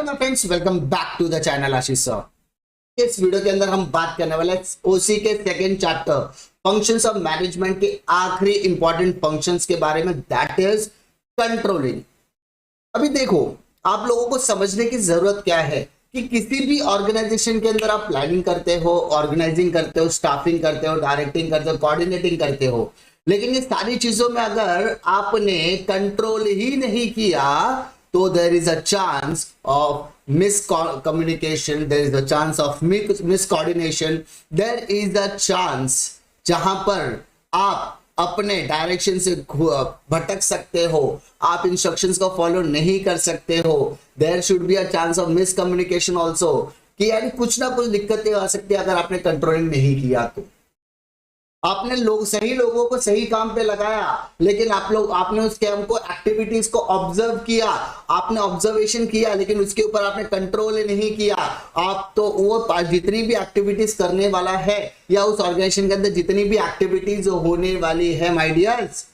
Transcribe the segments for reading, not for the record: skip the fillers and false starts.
Hello my friends, welcome back to the channel Ashish sir. इस video के अंदर हम बात करने वाले हैं ओसी के second chapter functions of management के आखिरी इंपॉर्टेंट फंक्शंस के बारे में, दैट इज कंट्रोलिंग। अभी देखो, आप लोगों को समझने की जरूरत क्या है कि किसी भी ऑर्गेनाइजेशन के अंदर आप प्लानिंग करते हो, ऑर्गेनाइजिंग करते हो, स्टाफिंग करते हो, डायरेक्टिंग करते हो, कोऑर्डिनेटिंग करते हो, लेकिन ये सारी चीजों में अगर आपने कंट्रोल ही नहीं किया तो there is a chance of miscommunication, there is a chance of miscoordination, there is a chance जहां पर आप अपने डायरेक्शन से भटक सकते हो, आप इंस्ट्रक्शंस को फॉलो नहीं कर सकते हो। there should be a chance of miscommunication also, कि यानी कुछ ना कुछ दिक्कतें आ सकती है अगर आपने कंट्रोलिंग नहीं किया तो। आपने सही लोगों को सही काम पे लगाया, लेकिन आपने उस काम को, एक्टिविटीज को ऑब्जर्व किया, आपने ऑब्जर्वेशन किया, लेकिन उसके ऊपर आपने कंट्रोल नहीं किया। आप तो वो जितनी भी एक्टिविटीज करने वाला है या उस ऑर्गेनाइजेशन के अंदर जितनी भी एक्टिविटीज होने वाली है माय डियर्स,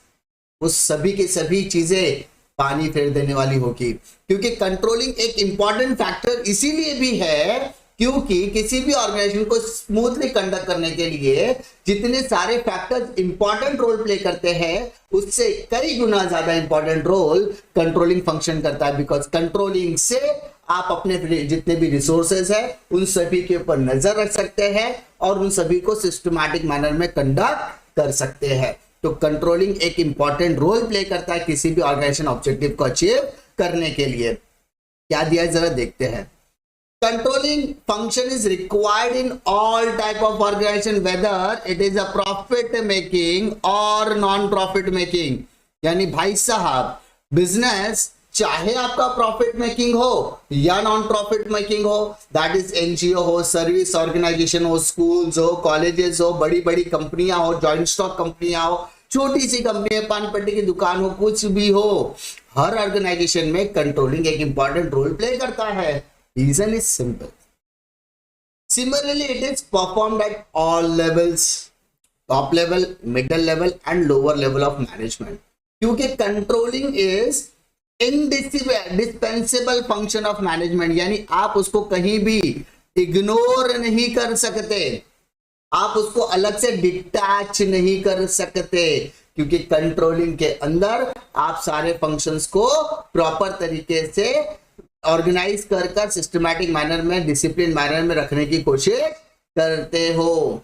उस सभी की सभी चीजें पानी फेर देने वाली होगी। क्योंकि कंट्रोलिंग एक इंपॉर्टेंट फैक्टर इसीलिए भी है क्योंकि किसी भी ऑर्गेनाइजेशन को स्मूथली कंडक्ट करने के लिए जितने सारे फैक्टर्स इंपॉर्टेंट रोल प्ले करते हैं, उससे कई गुना ज्यादा इंपॉर्टेंट रोल कंट्रोलिंग फंक्शन करता है। बिकॉज कंट्रोलिंग से आप अपने जितने भी रिसोर्सेज है उन सभी के ऊपर नजर रख सकते हैं और उन सभी को सिस्टमैटिक मैनर में कंडक्ट कर सकते हैं। तो कंट्रोलिंग एक इंपॉर्टेंट रोल प्ले करता है किसी भी ऑर्गेनाइजेशन ऑब्जेक्टिव को अचीव करने के लिए। क्या दिया है जरा देखते हैं। Controlling function is required in all type of organization, whether it is a profit making or non-profit making। यानी भाई साहब, बिजनेस चाहे आपका प्रॉफिट मेकिंग हो या नॉन प्रॉफिट मेकिंग हो, दैट इज एनजीओ हो, सर्विस ऑर्गेनाइजेशन हो, स्कूल्स हो, कॉलेजेस हो, बड़ी बड़ी कंपनियां हो, जॉइंट स्टॉक कंपनियां हो, छोटी सी कंपनी, पान पट्टी की दुकान हो, कुछ भी हो, हर ऑर्गेनाइजेशन में कंट्रोलिंग एक इंपॉर्टेंट रोल प्ले करता है। Reason is simple. Similarly, it is performed at all levels, top level, middle level and lower level of management. क्योंकि controlling is indispensable function of management, यानी आप उसको कहीं भी इग्नोर नहीं कर सकते, आप उसको अलग से डिटैच नहीं कर सकते, क्योंकि कंट्रोलिंग के अंदर आप सारे फंक्शंस को प्रॉपर तरीके से ऑर्गेनाइज कर सिस्टमैटिक मैनर में, डिसिप्लिन मैनर में रखने की कोशिश करते हो।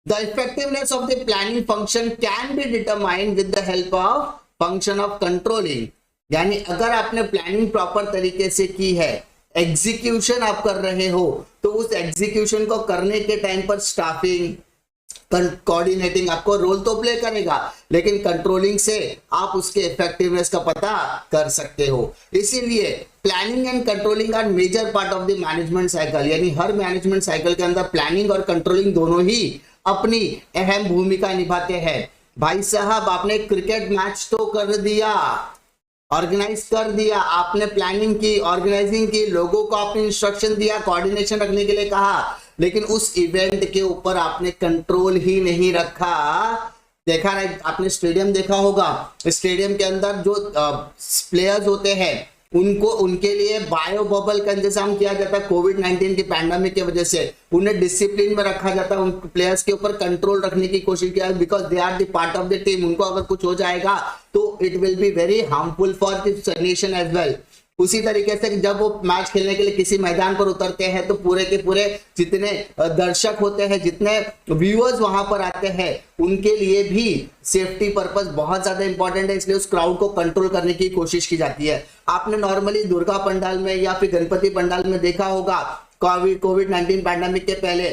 The effectiveness of the planning function can be determined with the help of function of controlling. यानी अगर आपने प्लानिंग प्रॉपर तरीके से की है, एग्जीक्यूशन आप कर रहे हो, तो उस एग्जीक्यूशन को करने के टाइम पर स्टाफिंग, कोऑर्डिनेटिंग आपको रोल तो प्ले करेगा, लेकिन कंट्रोलिंग से आप उसके इफेक्टिवनेस का पता कर सकते हो। इसीलिए planning and controlling are major part of the management cycle. यानी हर मैनेजमेंट साइकिल के अंदर प्लानिंग और कंट्रोलिंग दोनों ही अपनी अहम भूमिका निभाते हैं। भाई साहब, आपने क्रिकेट मैच तो कर दिया, ऑर्गेनाइज कर दिया, आपने प्लानिंग की, ऑर्गेनाइजिंग की, लोगों को आपने इंस्ट्रक्शन दिया, कोऑर्डिनेशन रखने के लिए कहा, लेकिन उस इवेंट के ऊपर आपने कंट्रोल ही नहीं रखा। देखा ना, आपने स्टेडियम देखा होगा, स्टेडियम के अंदर जो प्लेयर्स होते हैं उनको, उनके लिए बायो बबल का इंतजाम किया जाता है। कोविड-19 की पैंडेमिक की वजह से उन्हें डिसिप्लिन में रखा जाता है, उन प्लेयर्स के ऊपर कंट्रोल रखने की कोशिश किया, because they are the part of the team. उनको अगर कुछ हो जाएगा तो it will be very harmful for the nation as well. उसी तरीके से जब वो मैच खेलने के लिए किसी मैदान पर उतरते हैं तो पूरे के पूरे जितने दर्शक होते हैं, जितने व्यूअर्स वहां पर आते हैं, उनके लिए भी सेफ्टी पर्पस बहुत ज्यादा इंपॉर्टेंट है, इसलिए उस क्राउड को कंट्रोल करने की कोशिश की जाती है। आपने नॉर्मली दुर्गा पंडाल में या फिर गणपति पंडाल में देखा होगा कोविड-19 पैंडेमिक के पहले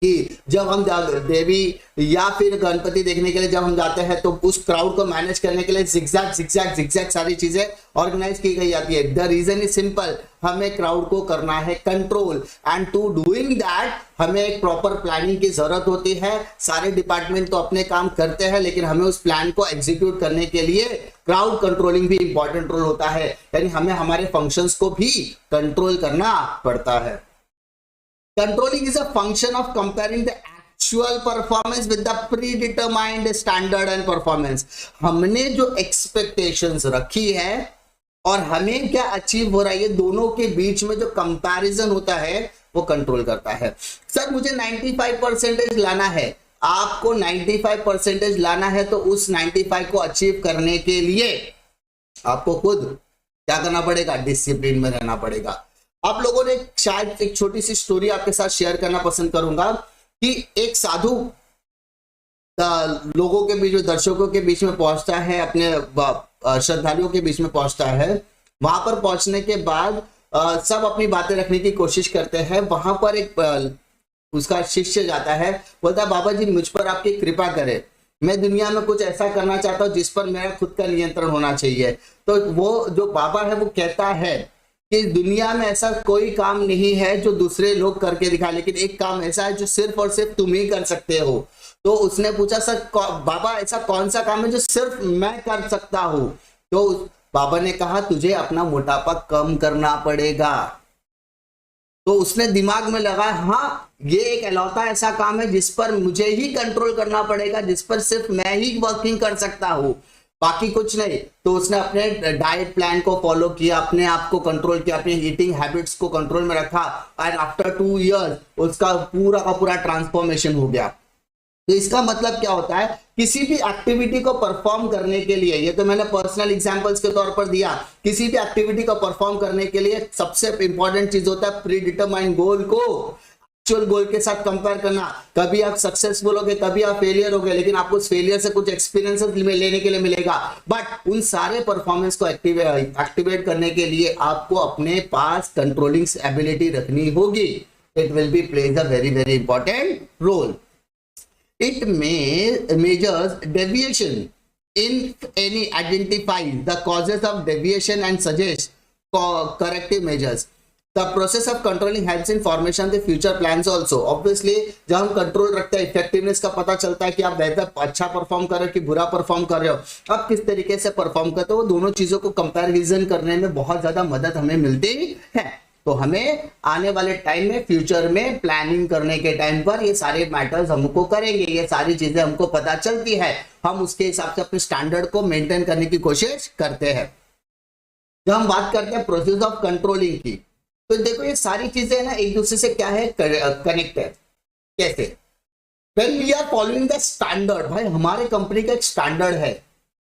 कि जब हम देवी या फिर गणपति देखने के लिए जब हम जाते हैं तो उस क्राउड को मैनेज करने के लिए जिगजैग सारी चीजें ऑर्गेनाइज की गई जाती है। द रीजन इज सिंपल, हमें क्राउड को करना है control, and to doing that हमें एक प्रॉपर प्लानिंग की जरूरत होती है। सारे डिपार्टमेंट तो अपने काम करते हैं, लेकिन हमें उस प्लान को एग्जीक्यूट करने के लिए क्राउड कंट्रोलिंग भी इंपॉर्टेंट रोल होता है, यानी हमें हमारे फंक्शंस को भी कंट्रोल करना पड़ता है। Controlling is a function of comparing the actual performance with the predetermined standard and performance। हमने जो expectations रखी है और हमें क्या अचीव हो रहा है, ये दोनों के बीच में जो कंपैरिजन होता है वो कंट्रोल करता है। सर मुझे 95% लाना है, आपको 95% लाना है, तो उस 95 को अचीव करने के लिए आपको खुद क्या करना पड़ेगा, डिसिप्लिन में रहना पड़ेगा। आप लोगों ने शायद एक छोटी सी स्टोरी आपके साथ शेयर करना पसंद करूंगा कि एक साधु लोगों के बीच में, दर्शकों के बीच में पहुंचता है, अपने श्रद्धालुओं के बीच में पहुंचता है। वहां पर पहुंचने के बाद सब अपनी बातें रखने की कोशिश करते हैं। वहां पर एक उसका शिष्य जाता है, बोलता है बाबा जी मुझ पर आपकी कृपा करें, मैं दुनिया में कुछ ऐसा करना चाहता हूं जिस पर मेरा खुद का नियंत्रण होना चाहिए। तो वो जो बाबा है वो कहता है कि दुनिया में ऐसा कोई काम नहीं है जो दूसरे लोग करके दिखाए, लेकिन एक काम ऐसा है जो सिर्फ और सिर्फ तुम ही कर सकते हो। तो उसने पूछा सर बाबा ऐसा कौन सा काम है जो सिर्फ मैं कर सकता हूं? तो बाबा ने कहा तुझे अपना मोटापा कम करना पड़ेगा। तो उसने दिमाग में लगा हाँ ये एक अलौता ऐसा काम है जिस पर मुझे ही कंट्रोल करना पड़ेगा, जिस पर सिर्फ मैं ही वर्किंग कर सकता हूं, बाकी कुछ नहीं। तो उसने अपने डाइट प्लान को फॉलो किया, अपने आप को कंट्रोल किया, अपनी ईटिंग हैबिट्स को कंट्रोल में रखा, एंड आफ्टर 2 इयर्स उसका पूरा का पूरा ट्रांसफॉर्मेशन हो गया। तो इसका मतलब क्या होता है, किसी भी एक्टिविटी को परफॉर्म करने के लिए, ये तो मैंने पर्सनल एग्जांपल्स के तौर पर दिया, किसी भी एक्टिविटी को परफॉर्म करने के लिए सबसे इंपॉर्टेंट चीज होता है प्री डिटरमाइंड गोल को एक्चुअल गोल के साथ कंपेयर करना। कभी आप सक्सेसफुल होगे, कभी आप फेलियर होगे, लेकिन आपको उस फेलियर से कुछ एक्सपीरियंसेस लेने के लिए मिलेगा। बट उन सारे परफॉर्मेंस को एक्टिवेट करने के लिए आपको अपने पास कंट्रोलिंग एबिलिटी रखनी होगी। It will be plays a very very important role. It measures deviation in any identifies the causes of deviation and suggests corrective measures. The process of controlling helps in formation of the future plans also. Obviously जब हम control रखते हैं, effectiveness का पता चलता है कि आप बेहतर अच्छा परफॉर्म कर रहे हो कि बुरा परफॉर्म कर रहे हो, आप किस तरीके से परफॉर्म करते हो, वो दोनों चीजों को कंपैरिजन करने में बहुत ज्यादा मदद हमें मिलती है। तो हमें आने वाले टाइम में, फ्यूचर में प्लानिंग करने के टाइम पर ये सारे मैटर्स हमको करेंगे, ये सारी चीजें हमको पता चलती है, हम उसके हिसाब से अपने स्टैंडर्ड को मेंटेन करने की कोशिश करते हैं। जब हम बात करते हैं प्रोसेस ऑफ कंट्रोलिंग की, तो देखो ये सारी चीजें ना एक दूसरे से क्या है, कनेक्ट है। कैसे? When we are following the standard, भाई हमारे कंपनी का एक स्टैंडर्ड है,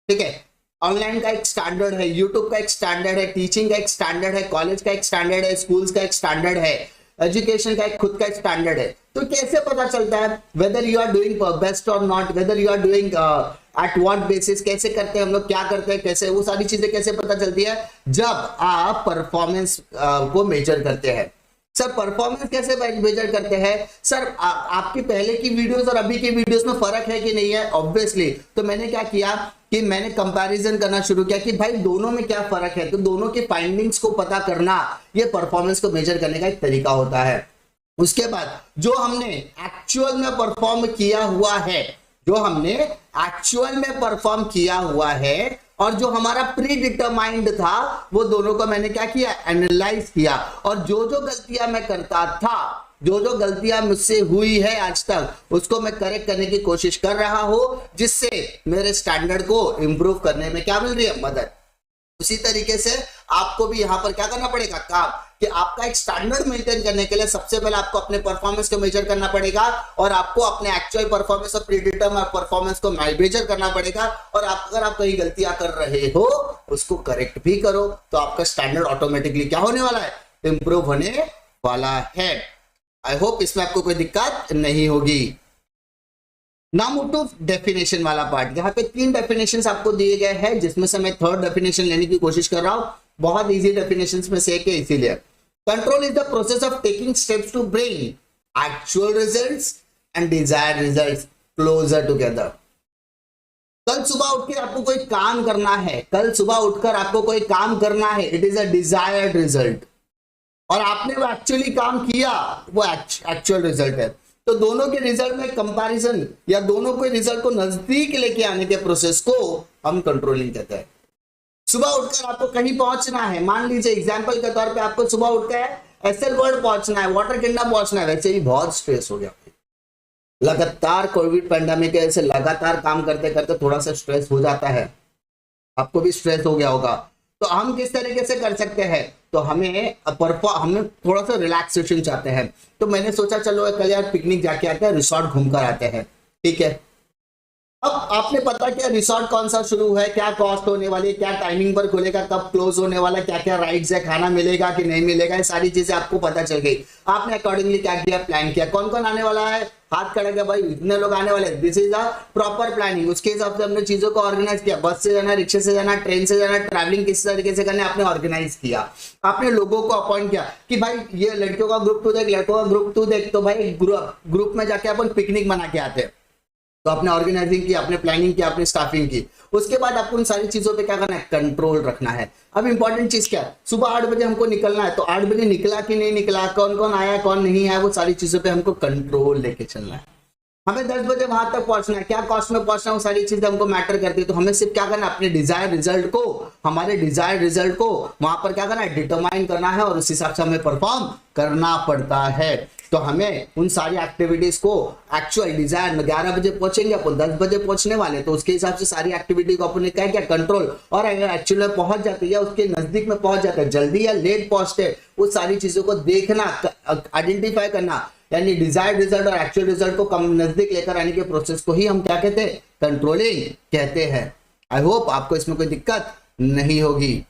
ठीक है, ऑनलाइन का एक स्टैंडर्ड है, यूट्यूब का एक स्टैंडर्ड है, टीचिंग का एक स्टैंडर्ड है, कॉलेज का एक स्टैंडर्ड है, स्कूल्स का एक स्टैंडर्ड है, एजुकेशन का एक खुद का एक स्टैंडर्ड है। तो कैसे पता चलता है whether you are doing best और not, whether you are doing at what basis, कैसे करते हैं हम लोग, क्या करते हैं, कैसे, वो सारी चीजें कैसे पता चलती है? जब आप परफॉर्मेंस को मेजर करते हैं। सर परफॉर्मेंस कैसे मेजर करते हैं? सर आपकी पहले की वीडियोस और अभी की वीडियोस में फर्क है कि नहीं है? ऑब्वियसली। तो मैंने क्या किया कि मैंने कंपैरिजन करना शुरू किया कि भाई दोनों में क्या फर्क है। तो दोनों के फाइंडिंग्स को पता करना ये परफॉर्मेंस को मेजर करने का एक तरीका होता है। उसके बाद जो हमने एक्चुअल में परफॉर्म किया हुआ है, जो हमने एक्चुअल में परफॉर्म किया हुआ है और जो हमारा प्री डिटरमाइंड था, वो दोनों को मैंने क्या किया, एनालाइज किया। और जो जो गलतियां मैं करता था, जो जो गलतियां मुझसे हुई है आज तक, उसको मैं करेक्ट करने की कोशिश कर रहा हूं, जिससे मेरे स्टैंडर्ड को इंप्रूव करने में क्या मिल रही है, मदद। उसी तरीके से आपको भी यहां पर क्या करना पड़ेगा, काम, कि आपका एक स्टैंडर्ड मेंटेन करने के लिए सबसे पहले आपको अपने परफॉर्मेंस को मेजर करना पड़ेगा, और आपको अपने एक्चुअल परफॉर्मेंस और प्रीडिटरमाइंड परफॉर्मेंस को मेजर करना पड़ेगा। और अगर आप कहीं गलतियां कर रहे हो उसको करेक्ट भी करो, तो आपका स्टैंडर्ड ऑटोमेटिकली क्या होने वाला है, इंप्रूव होने वाला है। आई होप इसमें आपको कोई दिक्कत नहीं होगी। नाउ मूव टू डेफिनेशन वाला पार्ट। यहाँ पे 3 डेफिनेशंस आपको दिए गए हैं, जिसमें से मैं 3rd डेफिनेशन लेने की कोशिश कर रहा हूं। बहुत इजी डेफिनेशंस में से एक है, इसीलिए control is the process of taking steps to bring actual results and desired results closer together. कल सुबह उठ के आपको कोई काम करना है, कल सुबह उठकर आपको कोई काम करना है, it is a desired result, और आपने वो एक्चुअली काम किया, वो एक्चुअल रिजल्ट है। तो दोनों के रिजल्ट में कंपैरिजन या दोनों के रिजल्ट को नजदीक लेके आने के प्रोसेस को हम कंट्रोलिंग कहते हैं। सुबह उठकर आपको कहीं पहुंचना है, मान लीजिए एग्जांपल के तौर पे आपको सुबह उठकर एसएल वर्ल्ड पहुंचना है, वाटर किंगडम पहुंचना है। वैसे ही बहुत स्ट्रेस हो गया, लगातार कोविड पैंडेमिक के से लगातार काम करते करते थोड़ा सा स्ट्रेस हो जाता है, आपको भी स्ट्रेस हो गया होगा। तो हम किस तरीके से कर सकते हैं, तो हमें थोड़ा सा रिलैक्सेशन चाहते हैं, तो मैंने सोचा चलो कल यार पिकनिक जाके आते हैं, रिसोर्ट घूम कर आते हैं, ठीक है। अब आपने पता क्या रिसोर्ट कौन सा शुरू है, क्या कॉस्ट होने वाली है, क्या टाइमिंग पर खुलेगा, कब क्लोज होने वाला है, क्या क्या राइड्स है, खाना मिलेगा कि नहीं मिलेगा, ये सारी चीजें आपको पता चल गई। आपने अकॉर्डिंगली क्या किया, प्लान किया, कौन कौन आने वाला है, हाथ खड़ा किया, भाई इतने लोग आने वाले, this is a proper planning. उसके हिसाब से हमने चीजों को ऑर्गेनाइज किया, बस से जाना, रिक्शे से जाना, ट्रेन से जाना, ट्रैवलिंग किस तरीके से करना आपने ऑर्गेनाइज किया। आपने लोगों को अपॉइंट किया कि भाई ये लड़कियों का ग्रुप तू देख, लड़कों का ग्रुप तू देख, तो भाई ग्रुप में जाके अपन पिकनिक मना के आते हैं। तो आपने ऑर्गेनाइजिंग की, आपने प्लानिंग की, आपने स्टाफिंग की, उसके बाद आपको उन सारी चीजों पे क्या करना है, कंट्रोल रखना है। अब इंपॉर्टेंट चीज क्या है, सुबह 8 बजे हमको निकलना है, तो 8 बजे निकला कि नहीं निकला, कौन कौन आया कौन नहीं आया, वो सारी चीजों पे हमको कंट्रोल लेके चलना है। हमें 10 बजे वहां तक पहुंचना है, क्या कॉस्ट में पहुंचना है, वो सारी चीजें हमको मैटर करती है। तो हमें सिर्फ क्या करना है, अपने डिजायर रिजल्ट को, हमारे डिजायर रिजल्ट को वहां पर क्या करना है, डिटरमाइन करना है, और उस हिसाब से हमें परफॉर्म करना पड़ता है। तो हमें उन सारी एक्टिविटीज को एक्चुअल डिजायर में 11 बजे पहुंचेंगे अपन, 10 बजे पहुंचने वाले, तो उसके हिसाब से सारी एक्टिविटी को अपन ने क्या किया, कंट्रोल। और अगर एक्चुअल में पहुंच जाते हैं या उसके नजदीक में पहुंच जाते हैं, जल्दी या लेट पहुंचते, वो सारी चीजों को देखना, आइडेंटिफाई करना, यानी डिजायर्ड रिजल्ट और एक्चुअल रिजल्ट को कम नजदीक लेकर आने के प्रोसेस को ही हम क्या कहते हैं, कंट्रोलिंग कहते हैं। आई होप आपको इसमें कोई दिक्कत नहीं होगी।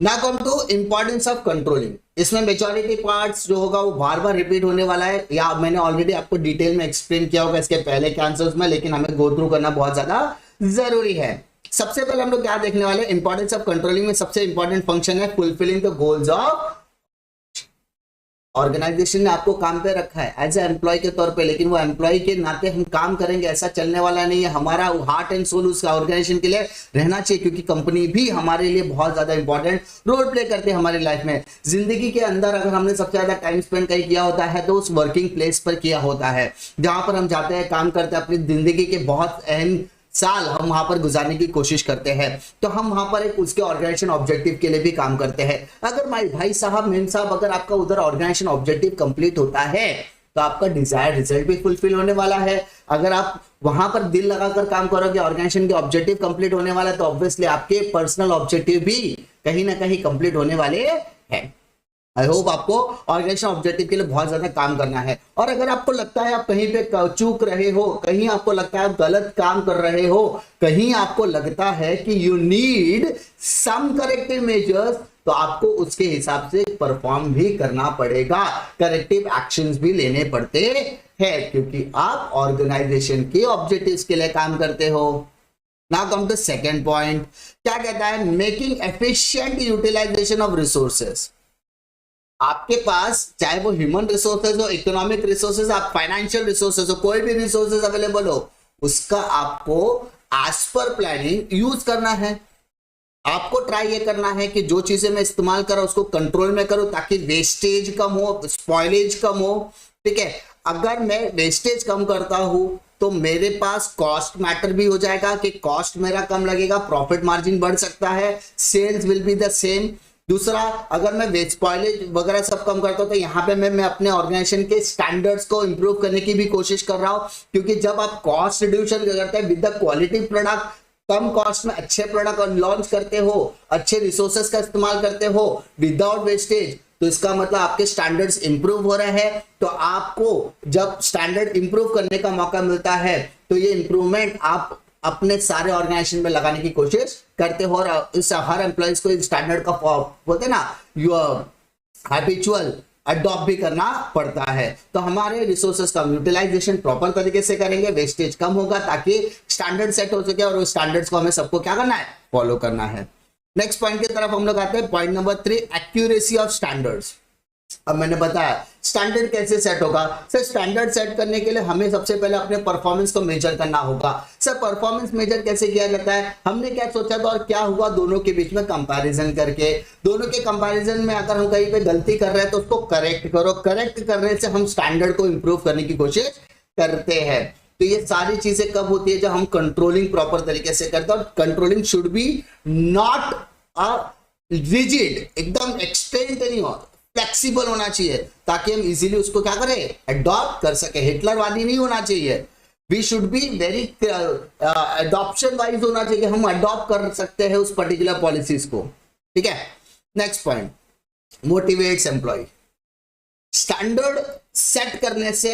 Now come to importance of controlling. इसमें मेजॉरिटी पार्ट्स जो होगा वो बार बार रिपीट होने वाला है, या मैंने ऑलरेडी आपको डिटेल में एक्सप्लेन किया होगा इसके पहले के आंसर्स में, लेकिन हमें गो थ्रू करना बहुत ज्यादा जरूरी है। सबसे पहले हम लोग क्या देखने वाले, इंपॉर्टेंस ऑफ कंट्रोलिंग में सबसे इंपॉर्टेंट फंक्शन है fulfilling the goals of organisation ने आपको काम पे रखा है एज ए एम्प्लॉय के तौर पे, लेकिन वो एम्प्लॉय के नाते हम काम करेंगे ऐसा चलने वाला नहीं है। हमारा हार्ट एंड सोल उसका ऑर्गेनाइजेशन के लिए रहना चाहिए, क्योंकि कंपनी भी हमारे लिए बहुत ज्यादा इंपॉर्टेंट रोल प्ले करते हैं हमारी लाइफ में। जिंदगी के अंदर अगर हमने सबसे ज्यादा टाइम स्पेंड कहीं किया होता है तो उस वर्किंग प्लेस पर किया होता है, जहां पर हम जाते हैं, काम करते हैं, अपनी जिंदगी के बहुत अहम साल हम वहां पर गुजारने की कोशिश करते हैं। तो हम वहां पर एक उसके ऑर्गेनाइजेशन ऑब्जेक्टिव के लिए भी काम करते हैं। अगर भाई साहब मेम साहब, अगर आपका उधर ऑर्गेनाइजेशन ऑब्जेक्टिव कंप्लीट होता है तो आपका डिजायर्ड रिजल्ट भी फुलफिल होने वाला है। अगर आप वहां पर दिल लगाकर काम करोगे, ऑर्गेनाइजेशन के ऑब्जेक्टिव कंप्लीट होने वाला है, तो ऑब्वियसली आपके पर्सनल ऑब्जेक्टिव भी कहीं ना कहीं कंप्लीट होने वाले हैं। आई होप आपको ऑर्गेनाइजेशन ऑब्जेक्टिव के लिए बहुत ज्यादा काम करना है। और अगर आपको लगता है आप कहीं पे चूक रहे हो, कहीं आपको लगता है आप गलत काम कर रहे हो, कहीं आपको लगता है कि you need some corrective measures, तो आपको उसके हिसाब से परफॉर्म भी करना पड़ेगा, करेक्टिव एक्शंस भी लेने पड़ते हैं, क्योंकि आप ऑर्गेनाइजेशन के ऑब्जेक्टिव्स के लिए काम करते हो। Now come to second point, क्या कहता है, making efficient utilisation of resources. आपके पास चाहे वो ह्यूमन रिसोर्सेज हो, इकोनॉमिक रिसोर्सेज, आप फाइनेंशियल रिसोर्सेज हो, कोई भी रिसोर्सेज अवेलेबल हो, उसका आपको एज पर प्लानिंग यूज करना है। आपको ट्राई ये करना है कि जो चीजें मैं इस्तेमाल कर रहा हूं उसको कंट्रोल में करूं, ताकि वेस्टेज कम हो, स्पॉइलेज कम हो। ठीक है, अगर मैं वेस्टेज कम करता हूं तो मेरे पास कॉस्ट मैटर भी हो जाएगा, कि कॉस्ट मेरा कम लगेगा, प्रॉफिट मार्जिन बढ़ सकता है, sales will be the same. दूसरा, अगर मैं वेस्ट स्पॉइलेज वगैरह सब कम करता हूं तो यहाँ पे मैं अपने ऑर्गेनाइजेशन के स्टैंडर्ड्स को इंप्रूव करने की भी कोशिश कर रहा हूं, क्योंकि जब आप कॉस्ट रिड्यूशन करते हैं with the quality product, come cost में अच्छे प्रोडक्ट लॉन्च करते हो, अच्छे रिसोर्सेज का इस्तेमाल करते हो विदाउट वेस्टेज, तो इसका मतलब आपके स्टैंडर्ड्स इंप्रूव हो रहे हैं। तो आपको जब स्टैंडर्ड इंप्रूव करने का मौका मिलता है तो ये इंप्रूवमेंट आप अपने सारे ऑर्गेनाइजेशन में लगाने की कोशिश करते हो, और इस हर एम्प्लॉइज को स्टैंडर्ड का बोलते हैं ना, हैबिचुअल अडॉप्ट भी करना पड़ता है। तो हमारे रिसोर्सेज का यूटिलाइजेशन प्रॉपर तरीके से करेंगे, वेस्टेज कम होगा, ताकि स्टैंडर्ड सेट हो सके, और उस स्टैंडर्ड्स को हमें सबको क्या करना है, फॉलो करना है। नेक्स्ट पॉइंट की तरफ हम लोग आते हैं, point number 3, accuracy of standards. अब मैंने बताया स्टैंडर्ड कैसे सेट होगा। सर स्टैंडर्ड सेट करने के लिए हमें सबसे पहले अपने परफॉर्मेंस को मेजर करना होगा। सर परफॉर्मेंस मेजर कैसे किया जाता है, हमने क्या सोचा था और क्या हुआ, दोनों के बीच में कंपैरिजन करके, दोनों के कंपैरिजन में अगर हम कहीं पे गलती कर रहे हैं तो उसको करेक्ट करो, करेक्ट करने से हम स्टैंडर्ड को इंप्रूव करने की कोशिश करते हैं। तो ये सारी चीजें कब होती है, जब हम कंट्रोलिंग प्रॉपर तरीके से करते हैं। और controlling should be not a rigid, एकदम एक्सटेंड नहीं हो, फ्लेक्सिबल होना चाहिए, ताकि हम इजीली उसको क्या करें, अडॉप्ट कर सके। हिटलरवादी नहीं होना चाहिए। We should be very adoption wise होना चाहिए, हम अडॉप्ट कर सकते हैं उस पर्टिकुलर पॉलिसीज को, ठीक है। Next point, motivates employ. Standard set करने से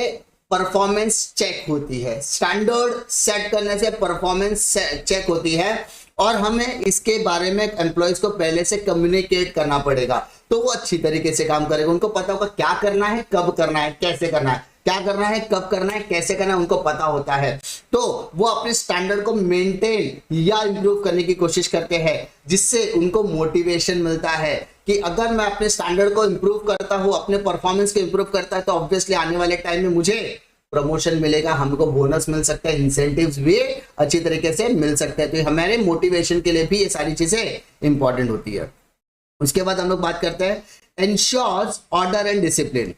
परफॉर्मेंस चेक होती है, स्टैंडर्ड सेट करने से परफॉर्मेंस चेक होती है, और हमें इसके बारे में एम्प्लॉयज को पहले से कम्युनिकेट करना पड़ेगा, तो वो अच्छी तरीके से काम करेगा। उनको पता होगा क्या करना है, कब करना है, कैसे करना है, क्या करना है, कब करना है, कैसे करना है, उनको पता होता है। तो वो अपने स्टैंडर्ड को मेंटेन या इंप्रूव करने की कोशिश करते हैं, जिससे उनको मोटिवेशन मिलता है कि अगर मैं अपने स्टैंडर्ड को इंप्रूव करता हूं, अपने परफॉर्मेंस को इंप्रूव करता है, तो ऑब्वियसली आने वाले टाइम में मुझे प्रमोशन मिलेगा, हमको बोनस मिल सकता है, इंसेंटिव्स भी अच्छी तरीके से मिल सकते हैं। तो हमारे मोटिवेशन के लिए भी ये सारी चीजें इंपॉर्टेंट होती है। उसके बाद हम लोग बात करते हैं ensures order and discipline.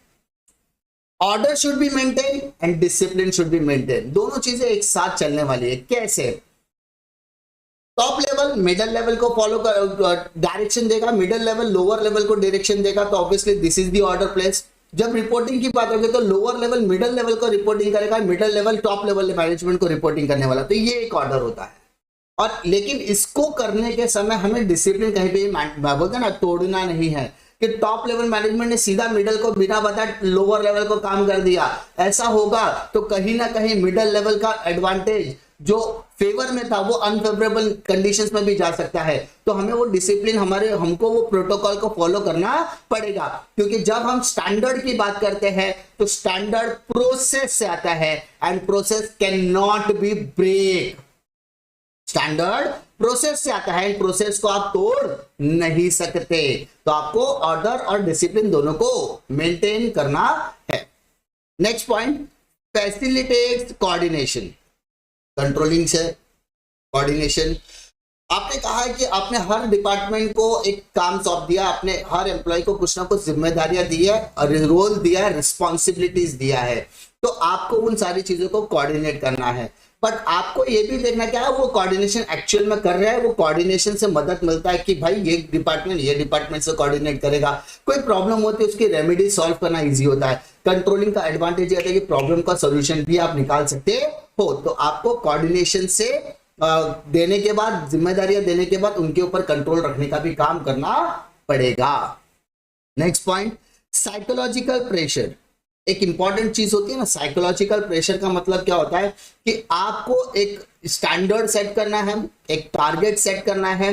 Order should be maintain and discipline should be maintain, दोनों चीजें एक साथ चलने वाली है। कैसे? टॉप लेवल मिडिल लेवल को फॉलो कर डायरेक्शन देगा, मिडिल लेवल लोअर लेवल को डायरेक्शन देगा, तो obviously this is the order place. जब रिपोर्टिंग की बात होगी तो लोअर लेवल मिडिल लेवल को रिपोर्टिंग करेगा, middle level top level management को रिपोर्टिंग करने वाला, तो ये एक ऑर्डर होता है। और लेकिन इसको करने के समय हमें डिसिप्लिन कहीं पे बोलते ना तोड़ना नहीं है कि टॉप लेवल मैनेजमेंट ने सीधा मिडिल को बिना बताए लोअर लेवल को काम कर दिया, ऐसा होगा तो कहीं ना कहीं मिडिल लेवल का एडवांटेज जो फेवर में था वो अनफेवरेबल कंडीशंस में भी जा सकता है। तो हमें वो डिसिप्लिन हमको वो प्रोटोकॉल को फॉलो करना पड़ेगा, क्योंकि जब हम स्टैंडर्ड की बात करते हैं तो स्टैंडर्ड प्रोसेस से आता है and process can not be break. Standard process से आता है, प्रोसेस को आप तोड़ नहीं सकते, तो आपको ऑर्डर और डिसिप्लिन दोनों को मेंटेन करना है। Next point, facilitates coordination. Controlling से कोऑर्डिनेशन, आपने कहा है कि आपने हर डिपार्टमेंट को एक काम सौंप दिया, आपने हर एम्प्लॉय को कुछ ना कुछ जिम्मेदारियां दी है और रोल दिया है, रिस्पॉन्सिबिलिटीज दिया है, तो आपको उन सारी चीजों को कोऑर्डिनेट करना है। बट आपको ये भी देखना क्या है वो कोऑर्डिनेशन एक्चुअल में कर रहा है, वो कोऑर्डिनेशन से मदद मिलता है कि भाई ये डिपार्टमेंट से कोऑर्डिनेट करेगा, कोई प्रॉब्लम होती है उसकी रेमेडी सॉल्व करना इजी होता है। कंट्रोलिंग का एडवांटेज ये है कि प्रॉब्लम का सॉल्यूशन भी आप निकाल सकते हो, तो आपको कोऑर्डिनेशन से देने के बाद, जिम्मेदारियां देने के बाद उनके ऊपर कंट्रोल रखने का भी काम करना पड़ेगा। Next point, psychological pressure. एक इंपॉर्टेंट चीज होती है ना, साइकोलॉजिकल प्रेशर का मतलब क्या होता है कि आपको एक स्टैंडर्ड सेट करना है, एक टारगेट सेट करना है,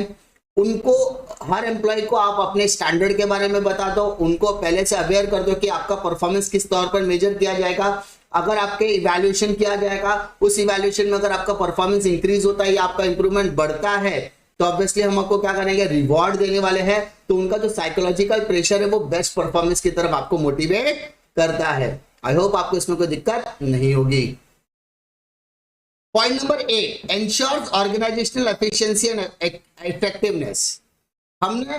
उनको हर एम्प्लॉय को आप अपने स्टैंडर्ड के बारे में बता दो, उनको पहले से अवेयर कर दो कि आपका परफॉर्मेंस किस तौर पर मेजर किया जाएगा। अगर आपके इवैल्यूएशन किया जाएगा, उस इवैल्यूएशन में अगर आपका परफॉर्मेंस इंक्रीज होता है या आपका इंप्रूवमेंट बढ़ता है, तो ऑब्वियसली हम आपको क्या करेंगे, रिवॉर्ड देने वाले हैं। तो उनका जो साइकोलॉजिकल प्रेशर है वो बेस्ट परफॉर्मेंस की तरफ आपको मोटिवेट करता है। आई होप आपको इसमें कोई दिक्कत नहीं होगी। Point number 8, ensures organisational efficiency and effectiveness. हमने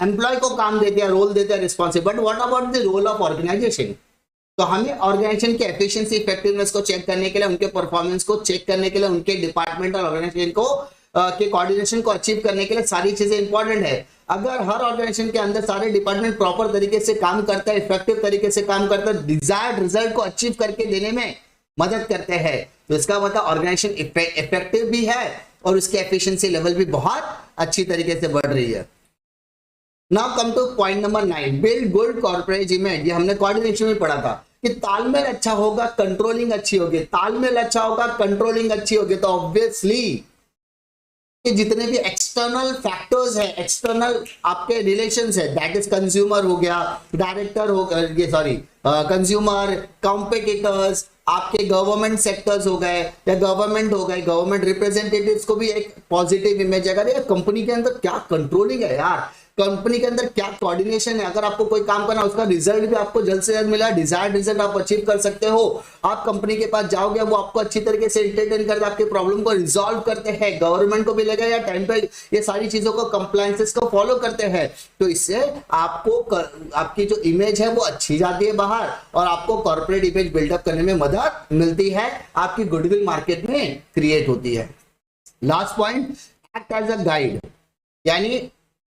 एम्प्लॉय को काम दे दिया, रोल दे दिया, responsible, but what about the role of organisation? तो हमें ऑर्गेनाइजेशन की एफिशिएंसी इफेक्टिवनेस को चेक करने के लिए, उनके परफॉर्मेंस को चेक करने के लिए, उनके डिपार्टमेंट और ऑर्गेनाइजेशन को के कोऑर्डिनेशन को अचीव करने के लिए सारी चीजें इंपॉर्टेंट है। अगर हर ऑर्गेनाइजेशन के अंदर सारे डिपार्टमेंट प्रॉपर तरीके से काम करता है, इफेक्टिव तरीके से काम करता है, डिजायर्ड रिजल्ट को अचीव करके देने में मदद करते हैं, तो इसका मतलब ऑर्गेनाइजेशन इफेक्टिव भी है और उसकी एफिशिएंसी लेवल भी बहुत अच्छी तरीके से बढ़ रही है। Now come two point number 9, build good corporate image. ये हमने कोऑर्डिनेशन में पढ़ा था कि तालमेल अच्छा होगा, कंट्रोलिंग अच्छी होगी, तालमेल अच्छा होगा, कंट्रोलिंग अच्छी होगी, तो ऑब्वियसली कि जितने भी एक्सटर्नल फैक्टर्स है, एक्सटर्नल आपके रिलेशंस है, दैट इज कंज्यूमर हो गया, डायरेक्टर हो गया, कंज्यूमर, कॉम्पिटिटर्स, आपके गवर्नमेंट सेक्टर्स हो गए या गवर्नमेंट हो गए, गवर्नमेंट रिप्रेजेंटेटिव्स को भी एक पॉजिटिव इमेज है। अगर कंपनी के अंदर क्या कंट्रोलिंग है यार, कंपनी के अंदर क्या कोऑर्डिनेशन है, अगर आपको कोई काम करना उसका रिजल्ट भी आपको जल्द से जल्द मिला, डिजायर्ड रिजल्ट आप अचीव कर सकते हो, आप कंपनी के पास जाओगे, वो आपको अच्छी तरीके से एंटरटेन करते, आपके प्रॉब्लम को रिजॉल्व करते हैं, गवर्नमेंट को भी लगा या टाइम पे ये सारी चीजों को कंप्लायंसेस को फॉलो करते हैं, तो इससे आपको आपकी जो इमेज है वो अच्छी जाती है बाहर और आपको कॉर्पोरेट इमेज बिल्डअप करने में मदद मिलती है, आपकी गुडविल मार्केट में क्रिएट होती है। Last point, act as a guide. यानी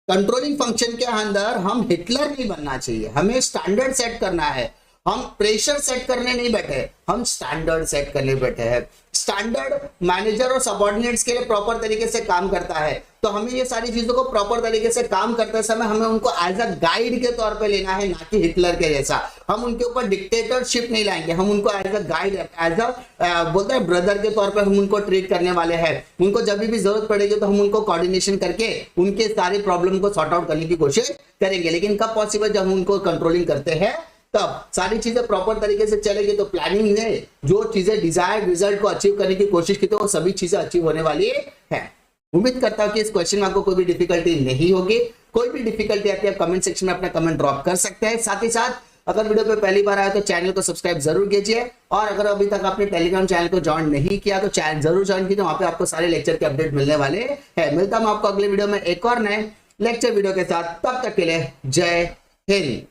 कंट्रोलिंग फंक्शन के अंदर हम हिटलर नहीं बनना चाहिए, हमें स्टैंडर्ड सेट करना है हम प्रेशर सेट करने नहीं बैठे, हम स्टैंडर्ड सेट करने बैठे हैं। स्टैंडर्ड मैनेजर और सबऑर्डिनेट्स के लिए प्रॉपर तरीके से काम करता है, तो हमें ये सारी चीजों को प्रॉपर तरीके से काम करते समय हमें उनको एज अ गाइड के तौर पे लेना है, ना कि हिटलर के जैसा। हम उनके ऊपर डिक्टेटरशिप नहीं लाएंगे, हम उनको as a guide, as a बोलते हैं ब्रदर के तौर पे हम उनको ट्रीट करने वाले हैं। उनको जब भी जरूरत पड़ेगी तो हम उनको कोऑर्डिनेशन करके उनके सारे प्रॉब्लम को सॉर्ट आउट करने की कोशिश करेंगे। लेकिन कब पॉसिबल, जब हम उनको कंट्रोलिंग करते हैं तब। सारी चीजें प्रॉपर तरीके से चलेगी तो प्लानिंग ने जो चीजें डिजायर्ड रिजल्ट को अचीव करने की कोशिश की तो वो सभी चीजें अचीव होने वाली है। उम्मीद करता हूं कि इस क्वेश्चन में आपको कोई भी डिफिकल्टी नहीं होगी। कोई भी डिफिकल्टी आती है आप कमेंट सेक्शन में अपना कमेंट ड्रॉप कर सकते हैं। साथ ही साथ अगर वीडियो पे पहली बार आया तो चैनल को सब्सक्राइब जरूर कीजिए, और अगर अभी तक आपने टेलीग्राम चैनल को ज्वाइन नहीं किया तो चैनल जरूर ज्वाइन कीजिए, वहां पे आपको सारे लेक्चर के अपडेट मिलने वाले हैं। मिलता हूं आपको अगले वीडियो में एक और नए लेक्चर वीडियो के साथ, तब तक के लिए जय हिंद।